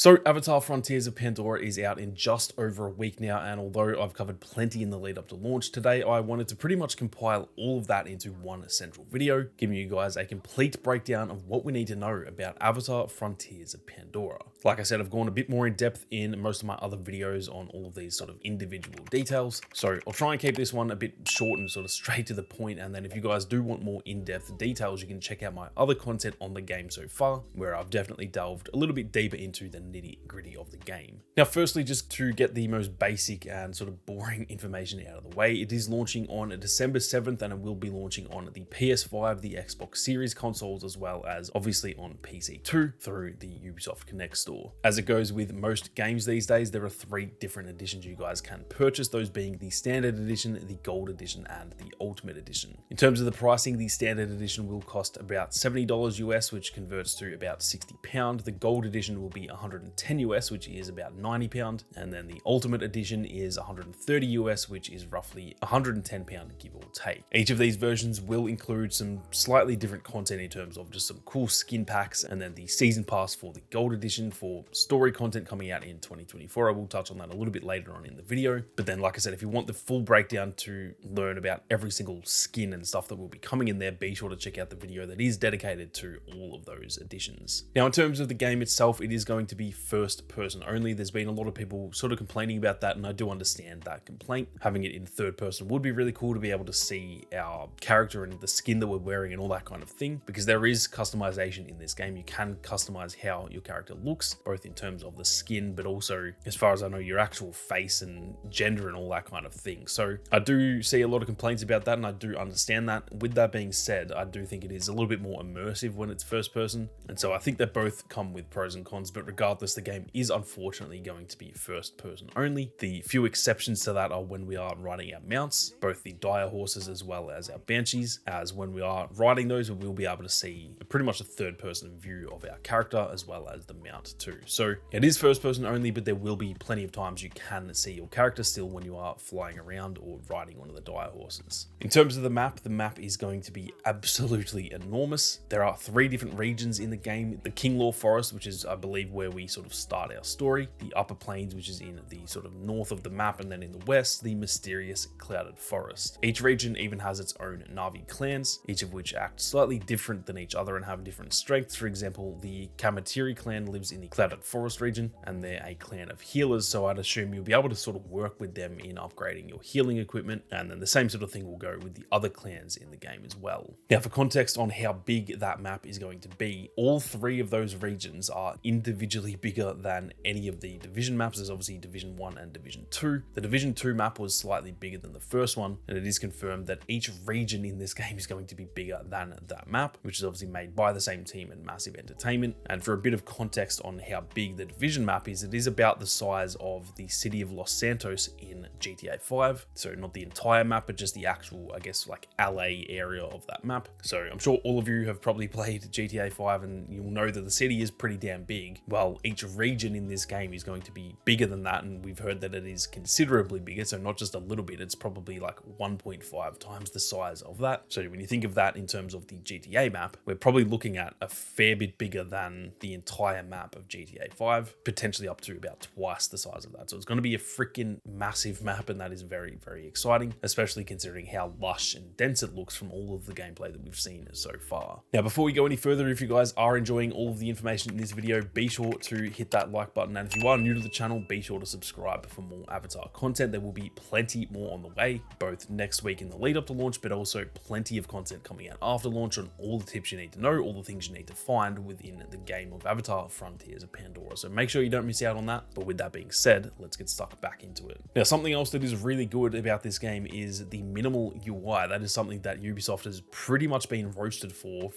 So Avatar Frontiers of Pandora is out in just over a week now, and although I've covered plenty in the lead up to launch, today I wanted to pretty much compile all of that into one central video, giving you guys a complete breakdown of what we need to know about Avatar Frontiers of Pandora. Like I said, I've gone a bit more in depth in most of my other videos on all of these sort of individual details, so I'll try and keep this one a bit short and sort of straight to the point, and then if you guys do want more in-depth details, you can check out my other content on the game so far, where I've definitely delved a little bit deeper into the nitty-gritty of the game. Now, firstly, just to get the most basic and sort of boring information out of the way, it is launching on December 7th, and it will be launching on the PS5, the Xbox Series consoles, as well as obviously on PC too through the Ubisoft Connect store. As it goes with most games these days, there are 3 different editions you guys can purchase, those being the Standard Edition, the Gold Edition, and the Ultimate Edition. In terms of the pricing, the Standard Edition will cost about $70 US, which converts to about £60. The Gold Edition will be $110 US, which is about £90, and then the Ultimate Edition is $130 US, which is roughly £110 give or take. Each of these versions will include some slightly different content in terms of just some cool skin packs, and then the Season Pass for the Gold Edition for story content coming out in 2024. I will touch on that a little bit later on in the video, but then like I said, if you want the full breakdown to learn about every single skin and stuff that will be coming in there, be sure to check out the video that is dedicated to all of those editions. Now, in terms of the game itself, it is going to be first person only. There's been a lot of people sort of complaining about that, and I do understand that complaint. Having it in third person would be really cool to be able to see our character and the skin that we're wearing and all that kind of thing, because there is customization in this game. You can customize how your character looks, both in terms of the skin, but also, as far as I know, your actual face and gender and all that kind of thing. So I do see a lot of complaints about that, and I do understand that. With that being said, I do think it is a little bit more immersive when it's first person, and so I think they both come with pros and cons, but regardless, the game is unfortunately going to be first person only. The few exceptions to that are when we are riding our mounts, both the dire horses as well as our banshees, as when we are riding those, we'll be able to see pretty much a third person view of our character as well as the mount too. So it is first person only, but there will be plenty of times you can see your character still when you are flying around or riding one of the dire horses. In terms of the map is going to be absolutely enormous. There are 3 different regions in the game: the Kinglore Forest, which is I believe where we sort of start our story, the Upper Plains, which is in the sort of north of the map, and then in the west, the mysterious Clouded Forest. Each region even has its own Na'vi clans, each of which act slightly different than each other and have different strengths. For example, the Kamatiri clan lives in the Clouded Forest region, and they're a clan of healers, so I'd assume you'll be able to sort of work with them in upgrading your healing equipment, and then the same sort of thing will go with the other clans in the game as well. Now, for context on how big that map is going to be, all 3 of those regions are individually bigger than any of the Division maps. There's obviously Division 1 and Division 2. The Division 2 map was slightly bigger than the first one, and it is confirmed that each region in this game is going to be bigger than that map, which is obviously made by the same team and Massive Entertainment. And for a bit of context on how big the Division map is, it is about the size of the city of Los Santos in GTA 5. So not the entire map, but just the actual, I guess, like LA area of that map. So I'm sure all of you have probably played GTA 5 and you'll know that the city is pretty damn big. Well, each region in this game is going to be bigger than that, and we've heard that it is considerably bigger, so not just a little bit, it's probably like 1.5 times the size of that. So when you think of that in terms of the GTA map, we're probably looking at a fair bit bigger than the entire map of GTA 5, potentially up to about twice the size of that. So it's going to be a freaking massive map, and that is very, very exciting, especially considering how lush and dense it looks from all of the gameplay that we've seen so far. Now, before we go any further, if you guys are enjoying all of the information in this video, be sure to hit that like button, and if you are new to the channel, be sure to subscribe for more Avatar content. There will be plenty more on the way, both next week in the lead up to launch, but also plenty of content coming out after launch on all the tips you need to know, all the things you need to find within the game of Avatar Frontiers of Pandora. So make sure you don't miss out on that. But with that being said, let's get stuck back into it. Now, something else that is really good about this game is the minimal UI. That is something that Ubisoft has pretty much been roasted for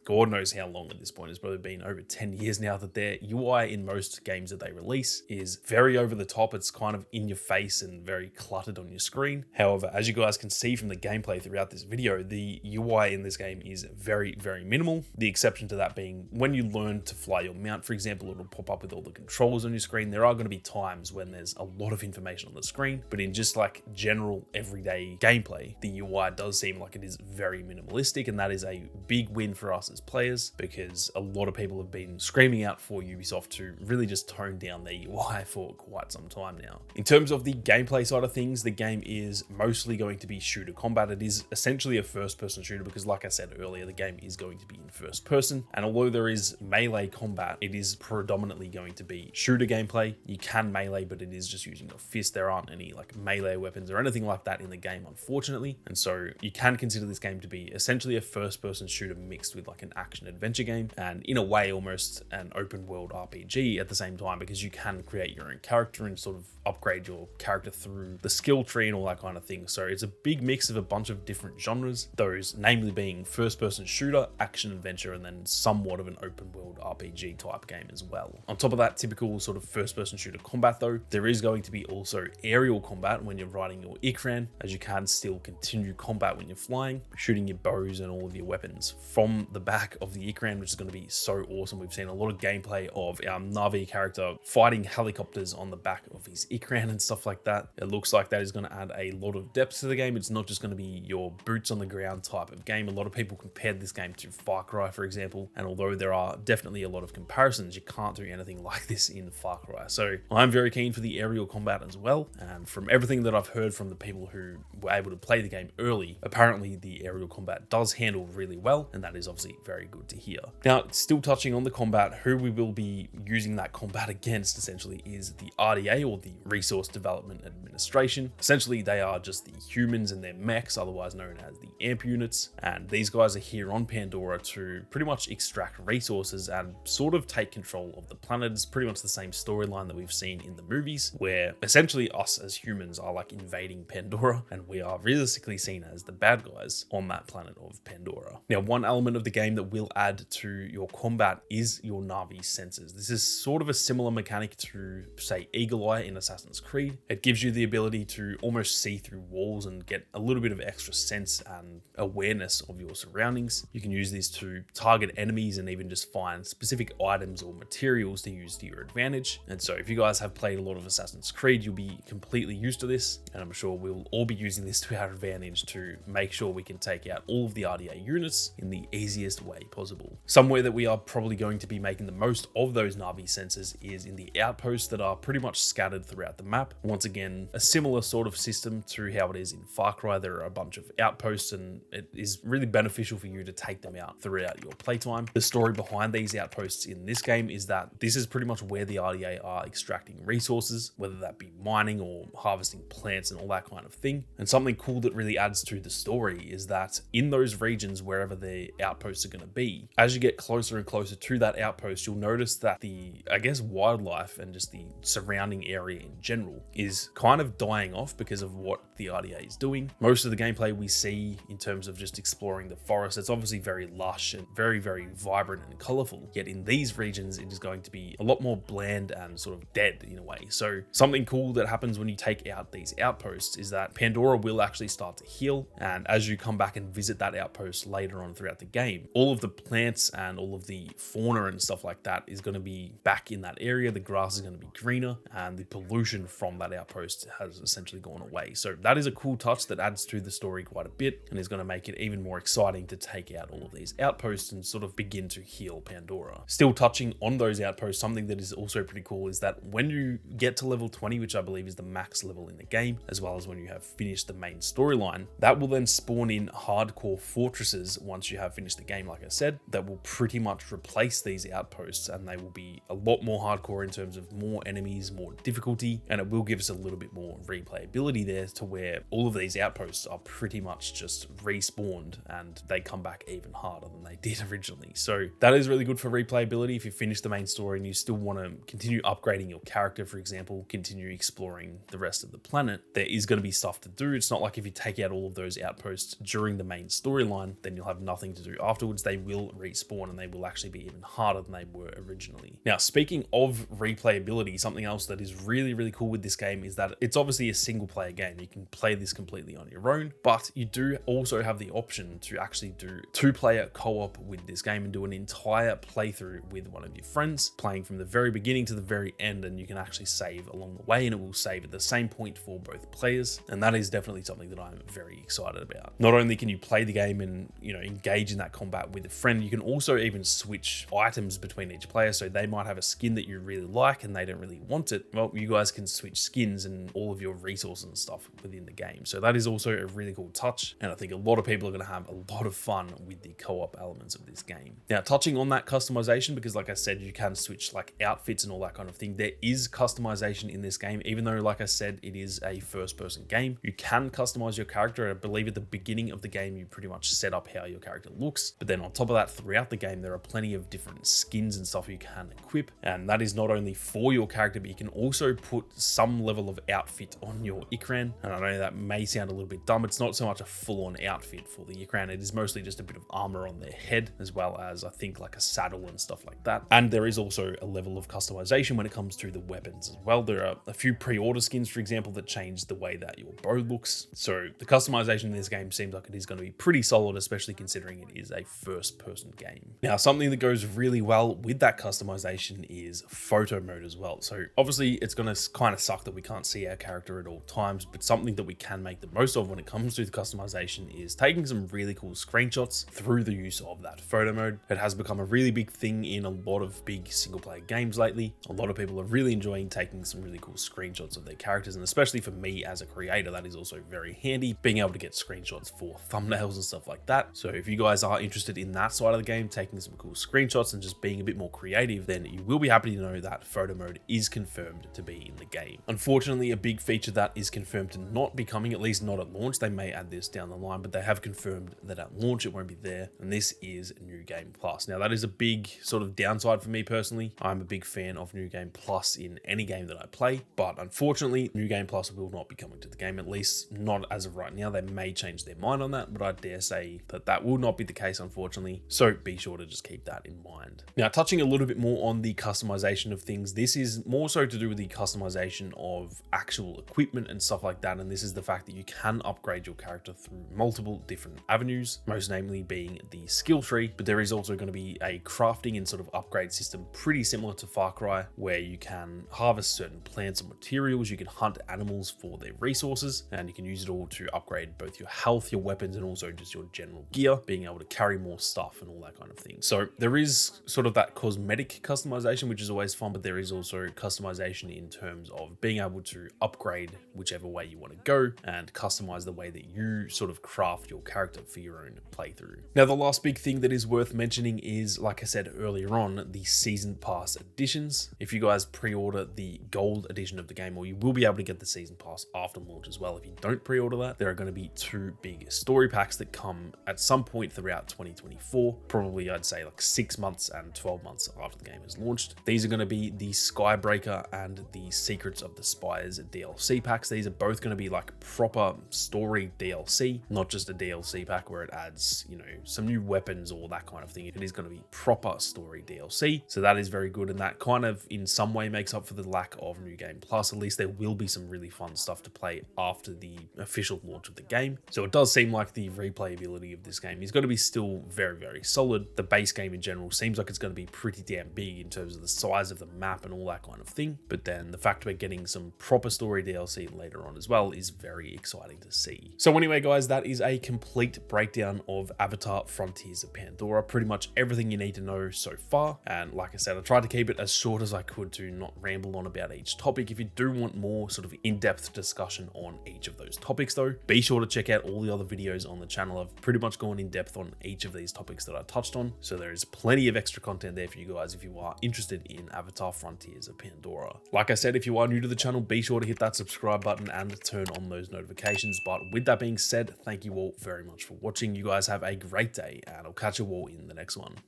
God knows how long at this point. It's probably been over 10 years now that their UI in most games that they release is very over the top. It's kind of in your face and very cluttered on your screen. However, as you guys can see from the gameplay throughout this video, the UI in this game is very, very minimal. The exception to that being when you learn to fly your mount, for example, it'll pop up with all the controls on your screen. There are going to be times when there's a lot of information on the screen, but in just like general everyday gameplay, the UI does seem like it is very minimalistic, and that is a big win for us as players, because a lot of people have been screaming out for Ubisoft to really just tone down their UI for quite some time now. In terms of the gameplay side of things, the game is mostly going to be shooter combat. It is essentially a first-person shooter because, like I said earlier, the game is going to be in first person. And although there is melee combat, it is predominantly going to be shooter gameplay. You can melee, but it is just using your fist. There aren't any like melee weapons or anything like that in the game, unfortunately. And so you can consider this game to be essentially a first-person shooter mixed with like an action-adventure game, and in a way almost an open-world RPG at the same time, because you can create your own character and sort of upgrade your character through the skill tree and all that kind of thing. So it's a big mix of a bunch of different genres, those namely being first-person shooter, action-adventure, and then somewhat of an open-world RPG type game as well. On top of that typical sort of first-person shooter combat though, there is going to be also aerial combat when you're riding your Ikran, as you can still continue combat when you're flying, shooting your bows and all of your weapons from the back of the Ikran, which is going to be so awesome. We've seen a lot of gameplay of our Na'vi character fighting helicopters on the back of his Ikran and stuff like that. It looks like that is going to add a lot of depth to the game. It's not just going to be your boots on the ground type of game. A lot of people compared this game to Far Cry, for example, and although there are definitely a lot of comparisons, you can't do anything like this in Far Cry. So I'm very keen for the aerial combat as well, and from everything that I've heard from the people who were able to play the game early, apparently the aerial combat does handle really well, and that is obviously very good to hear. Now, still touching on the combat, who we will be using that combat against essentially is the RDA, or the Resource Development Administration. Essentially, they are just the humans and their mechs, otherwise known as the AMP units, and these guys are here on Pandora to pretty much extract resources and sort of take control of the planet. It's pretty much the same storyline that we've seen in the movies, where essentially us as humans are like invading Pandora, and we are realistically seen as the bad guys on that planet of Pandora. Now, one element of the game that will add to your combat is your Na'vi senses. This is sort of a similar mechanic to, say, Eagle Eye in Assassin's Creed. It gives you the ability to almost see through walls and get a little bit of extra sense and awareness of your surroundings. You can use this to target enemies and even just find specific items or materials to use to your advantage. And so if you guys have played a lot of Assassin's Creed, you'll be completely used to this, and I'm sure we'll all be using this to our advantage to make sure we can take out all of the RDA units in the easiest way possible. Somewhere that we are probably going to be making the most of those Na'vi sensors is in the outposts that are pretty much scattered throughout the map. Once again, a similar sort of system to how it is in Far Cry. There are a bunch of outposts, and it is really beneficial for you to take them out throughout your playtime. The story behind these outposts in this game is that this is pretty much where the RDA are extracting resources, whether that be mining or harvesting plants and all that kind of thing. And something cool that really adds to the story is that in those regions, wherever the outposts are going to be, as you get closer and closer to that outpost, you'll notice that the, I guess, wildlife and just the surrounding area in general is kind of dying off because of what the RDA is doing. Most of the gameplay we see in terms of just exploring the forest, it's obviously very lush and very, very vibrant and colorful. Yet in these regions, it is going to be a lot more bland and sort of dead in a way. So something cool that happens when you take out these outposts is that Pandora will actually start to heal. And as you come back and visit that outpost later on throughout the game, all of the plants and all of the fauna and stuff like that is going to be back in that area. The grass is going to be greener, and the pollution from that outpost has essentially gone away. So that is a cool touch that adds to the story quite a bit and is going to make it even more exciting to take out all of these outposts and sort of begin to heal Pandora. Still touching on those outposts, something that is also pretty cool is that when you get to level 20, which I believe is the max level in the game, as well as when you have finished the main storyline, that will then spawn in hardcore fortresses once you have finished the game, like I said, that will pretty much replace these outposts, and they will be a lot more hardcore in terms of more enemies, more difficulty, and it will give us a little bit more replayability there, to where all of these outposts are pretty much just respawned and they come back even harder than they did originally. So that is really good for replayability. If you finish the main story and you still want to continue upgrading your character, for example, continue exploring the rest of the planet, there is going to be stuff to do. It's not like if you take out all of those outposts during the main storyline, then you'll have nothing to do afterwards. They will respawn and they will actually be even harder than they were originally. Now, speaking of replayability, something else that is really, really cool with this game is that it's obviously a single player game. You can play this completely on your own, but you do also have the option to actually do 2-player co-op with this game and do an entire playthrough with one of your friends, playing from the very beginning to the very end, and you can actually save along the way, and it will save at the same point for both players. And that is definitely something that I'm very excited about. Not only can you play the game and, you know, engage in that combat with a friend, you can also even switch items between each player. So they might have a skin that you really like and they don't really want it, well, you guys can switch skins and all of your resources and stuff within the game. So that is also a really cool touch, and I think a lot of people are going to have a lot of fun with the co-op elements of this game. Now, touching on that customization, because like I said, you can switch like outfits and all that kind of thing. There is customization in this game, even though, like I said, it is a first-person game. You can customize your character. I believe at the beginning of the game, you pretty much set up how your character looks. But then on top of that, throughout the game, there are plenty of different skins and stuff you can equip. And that is not only for your character, but you can also put some level of outfit on your Ikran. And I know that may sound a little bit dumb. It's not so much a full-on outfit for the Ikran. It is mostly just a bit of armor on their head, as well as I think like a saddle and stuff like that. And there is also a level of customization when it comes to the weapons as well. There are a few pre-order skins, for example, that change the way that your bow looks. So the customization in this game seems like it is going to be pretty solid, especially considering it is a first-person game. Now, something that goes really well with that customization is photo mode as well. So obviously it's going to kind of suck that we can't see our character at all times, but something that we can make the most of when it comes to the customization is taking some really cool screenshots through the use of that photo mode. It has become a really big thing in a lot of big single-player games lately. A lot of people are really enjoying taking some really cool screenshots of their characters, and especially for me as a creator, that is also very handy, being able to get screenshots for thumbnails and stuff like that. So if you guys are interested in that side of the game, taking some cool screenshots and just being a bit more creative, then you will be happy to know that photo mode is confirmed to be in the game. Unfortunately, a big feature that is confirmed to not be coming, at least not at launch. They may add this down the line, but they have confirmed that at launch it won't be there, and this is New Game Plus. Now, that is a big sort of downside for me personally. I'm a big fan of New Game Plus in any game that I play, but unfortunately, New Game Plus will not be coming to the game, at least not as of right now. They may change their mind on that, but I dare say that that will not be the case, unfortunately. So be sure to just keep that in mind. Now, touching a little bit more on the customization of things, this is more so to do with the customization of actual equipment and stuff like that. And this is the fact that you can upgrade your character through multiple different avenues, most namely being the skill tree, but there is also going to be a crafting and sort of upgrade system pretty similar to Far Cry, where you can harvest certain plants and materials, you can hunt animals for their resources, and you can use it all to upgrade both your health, your weapons, and also just your general gear, being able to carry more stuff and all that kind of thing. So there is sort of that cosmetic customization, which is always fun, but there is also customization in terms of being able to upgrade whichever way you want to go and customize the way that you sort of craft your character for your own playthrough. Now, the last big thing that is worth mentioning is, like I said earlier on, the season pass editions. If you guys pre-order the gold edition of the game, or you will be able to get the season pass after launch as well. If you don't pre-order that, there are going to be 2 big story packs that come at some point throughout 2024, probably I'd say like 6 months and 12 months after the game is launched. These are going to be the Skybreaker and the Secrets of the Spires DLC packs. These are both going to be like proper story DLC, not just a DLC pack where it adds, you know, some new weapons or that kind of thing. It is going to be proper story DLC. So that is very good, and that kind of in some way makes up for the lack of New Game Plus. At least there will be some really fun stuff to play after the official launch of the game. So it does seem like the replayability of this game is going to be still very, very solid. The base game in general seems like it's going to be pretty damn big in terms of the size of the map and all that kind of thing. But then the fact we're getting some proper story DLC later on as well is very exciting to see. So anyway, guys, that is a complete breakdown of Avatar: Frontiers of Pandora. Pretty much everything you need to know so far. And like I said, I tried to keep it as short as I could to not ramble on about each topic. If you do want more sort of in-depth discussion on each of those topics though, be sure to check out all the other videos on the channel. I've pretty much gone in depth on each of these topics that I touched on. So there is plenty of extra content there for you guys if you are interested in Avatar: Frontiers of Pandora. Like I said, if you are new to the channel, be sure to hit that subscribe button and turn on those notifications. But with that being said, thank you all very much for watching. You guys have a great day, and I'll catch you all in the next one.